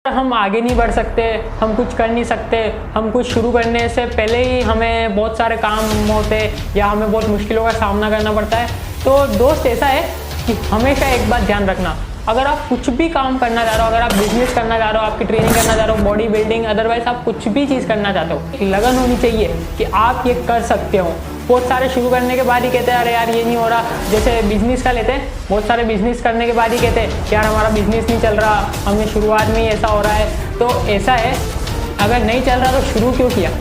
हम आगे नहीं बढ़ सकते, हम कुछ कर नहीं सकते, हम कुछ शुरू करने से पहले ही हमें बहुत सारे काम होते या हमें बहुत मुश्किलों का सामना करना पड़ता है। तो दोस्त ऐसा है कि हमेशा एक बात ध्यान रखना, अगर आप कुछ भी काम करना चाह रहे हो, अगर आप बिजनेस करना चाह रहे हो, आपकी ट्रेनिंग करना चाह रहे हो, बॉडी बिल्डिंग, अदरवाइज आप कुछ भी चीज़ करना चाहते हो, एक लगन होनी चाहिए कि आप ये कर सकते हो। बहुत सारे शुरू करने के बाद ही कहते हैं अरे यार ये नहीं हो रहा। जैसे बिजनेस का लेते हैं, बहुत सारे बिजनेस करने के बाद ही कहते हैं यार हमारा बिजनेस नहीं चल रहा, हमें शुरुआत में ही ऐसा हो रहा है। तो ऐसा है, अगर नहीं चल रहा तो शुरू क्यों किया?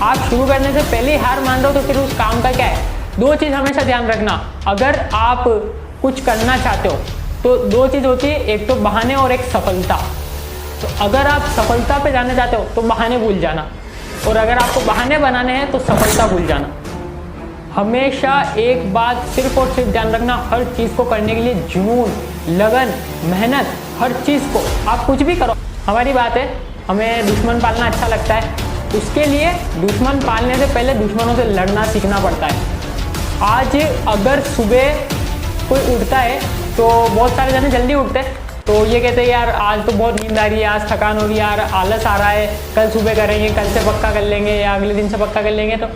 आप शुरू करने से पहले ही हार मान रहे हो तो फिर उस काम का क्या है? दो चीज़ हमेशा ध्यान रखना, अगर आप कुछ करना चाहते हो तो दो चीज़ होती है, एक तो बहाने और एक सफलता। तो अगर आप सफलता पे जाना चाहते हो तो बहाने भूल जाना, और अगर आपको बहाने बनाने हैं तो सफलता भूल जाना। हमेशा एक बात सिर्फ और सिर्फ ध्यान रखना, हर चीज़ को करने के लिए जुनून, लगन, मेहनत, हर चीज़ को आप कुछ भी करो। हमारी बात है, हमें दुश्मन पालना अच्छा लगता है, उसके लिए दुश्मन पालने से पहले दुश्मनों से लड़ना सीखना पड़ता है। आज अगर सुबह कोई उठता है तो बहुत सारे जने जल्दी उठते हैं, तो ये कहते हैं यार आज तो बहुत नींद आ रही है, आज थकान हो रही है, यार आलस आ रहा है, कल सुबह करेंगे, कल से पक्का कर लेंगे या अगले दिन से पक्का कर लेंगे। तो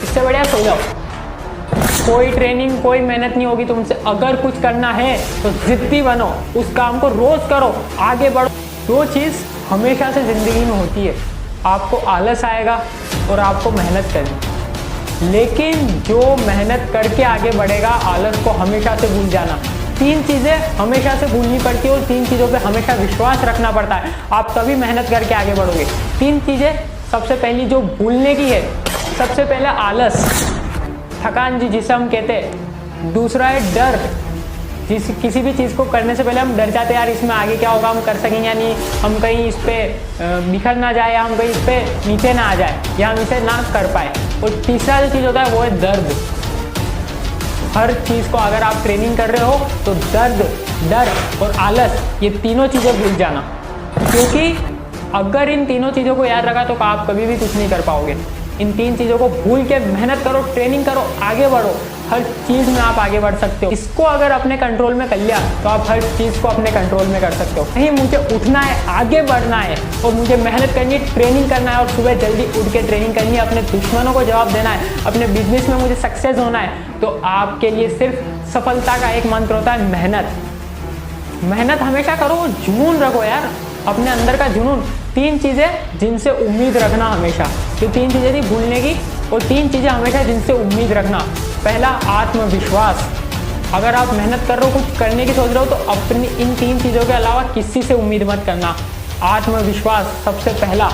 इससे बढ़िया सो जाओ। कोई ट्रेनिंग, कोई मेहनत नहीं होगी तुमसे। अगर कुछ करना है तो जिद्दी बनो, उस काम को रोज़ करो, आगे बढ़ो। दो चीज़ हमेशा से ज़िंदगी में होती है, आपको आलस आएगा और आपको मेहनत करनी। लेकिन जो मेहनत करके आगे बढ़ेगा, आलस को हमेशा से भूल जाना। तीन चीज़ें हमेशा से भूलनी पड़ती है और तीन चीज़ों पे हमेशा विश्वास रखना पड़ता है, आप तभी मेहनत करके आगे बढ़ोगे। तीन चीज़ें, सबसे पहली जो भूलने की है, सबसे पहले आलस, थकान जिसे हम कहते हैं। दूसरा है डर, किसी भी चीज़ को करने से पहले हम डर जाते हैं यार इसमें आगे क्या होगा, हम कर सकेंगे या नहीं, हम कहीं इस पर बिखर ना जाए या हम कहीं इस पर नीचे ना आ जाए या हम इसे ना कर पाए। और तीसरा जो चीज़ होता है वो है दर्द। हर चीज़ को अगर आप ट्रेनिंग कर रहे हो तो दर्द, डर और आलस, ये तीनों चीज़ें भूल जाना, क्योंकि अगर इन तीनों चीज़ों को याद रखा तो आप कभी भी कुछ नहीं कर पाओगे। इन तीन चीज़ों को भूल के मेहनत करो, ट्रेनिंग करो, आगे बढ़ो, हर चीज़ में आप आगे बढ़ सकते हो। इसको अगर अपने कंट्रोल में कर लिया तो आप हर चीज़ को अपने कंट्रोल में कर सकते हो। नहीं मुझे उठना है, आगे बढ़ना है और मुझे मेहनत करनी है, ट्रेनिंग करना है और सुबह जल्दी उठ के ट्रेनिंग करनी है, अपने दुश्मनों को जवाब देना है, अपने बिजनेस में मुझे सक्सेस होना है, तो आपके लिए सिर्फ सफलता का एक मंत्र होता है मेहनत। मेहनत हमेशा करो, जुनून रखो यार, अपने अंदर का जुनून। तीन चीज़ें जिनसे उम्मीद रखना हमेशा, तो तीन चीज़ें थी भूलने की, और तीन चीज़ें हमेशा जिनसे उम्मीद रखना। पहला आत्मविश्वास, अगर आप मेहनत कर रहे हो, कुछ करने की सोच रहे हो तो अपनी इन तीन चीज़ों के अलावा किसी से उम्मीद मत करना। आत्मविश्वास सबसे पहला,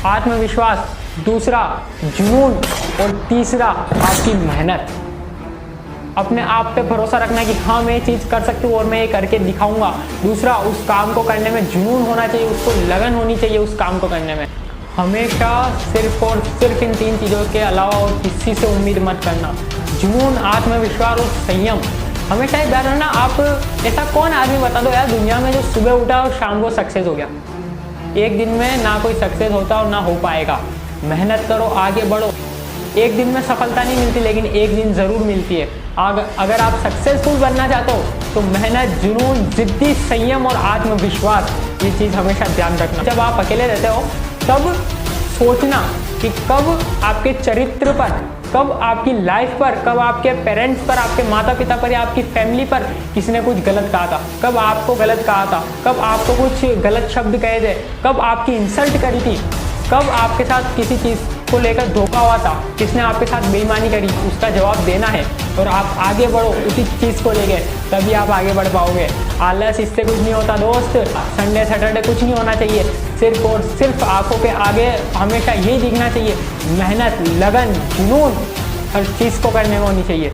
आत्मविश्वास, दूसरा जुनून और तीसरा आपकी मेहनत। अपने आप पे भरोसा रखना कि हाँ मैं ये चीज़ कर सकती हूँ और मैं ये करके दिखाऊंगा। दूसरा, उस काम को करने में जुनून होना चाहिए, उसको लगन होनी चाहिए उस काम को करने में। हमेशा सिर्फ और सिर्फ इन तीन चीज़ों के अलावा और किसी से उम्मीद मत करना। जुनून, आत्मविश्वास और संयम। हमेशा एक बात रखना, आप ऐसा कौन आदमी बता दो यार दुनिया में जो सुबह उठा और शाम को सक्सेस हो गया? एक दिन में ना कोई सक्सेस होता और ना हो पाएगा। मेहनत करो, आगे बढ़ो। एक दिन में सफलता नहीं मिलती, लेकिन एक दिन ज़रूर मिलती है। अगर आप सक्सेसफुल बनना चाहते हो तो मेहनत, जुनून, जिद्दी, संयम और आत्मविश्वास, ये चीज़ हमेशा ध्यान रखना। जब आप अकेले रहते हो तब सोचना कि कब आपके चरित्र पर, कब आपकी लाइफ पर, कब आपके पेरेंट्स पर, आपके माता पिता पर या आपकी फैमिली पर किसी ने कुछ गलत कहा था, कब आपको गलत कहा था, कब आपको कुछ गलत शब्द कहे थे, कब आपकी इंसल्ट करी थी, कब आपके साथ किसी चीज़ को लेकर धोखा हुआ था, किसने आपके साथ बेईमानी करी, उसका जवाब देना है और आप आगे बढ़ो उसी चीज़ को लेकर, तभी आप आगे बढ़ पाओगे। आलस, इससे कुछ नहीं होता दोस्त। संडे सैटरडे कुछ नहीं होना चाहिए, सिर्फ और सिर्फ आंखों के आगे हमेशा यही दिखना चाहिए, मेहनत, लगन, जुनून, हर चीज़ को करने में होनी चाहिए।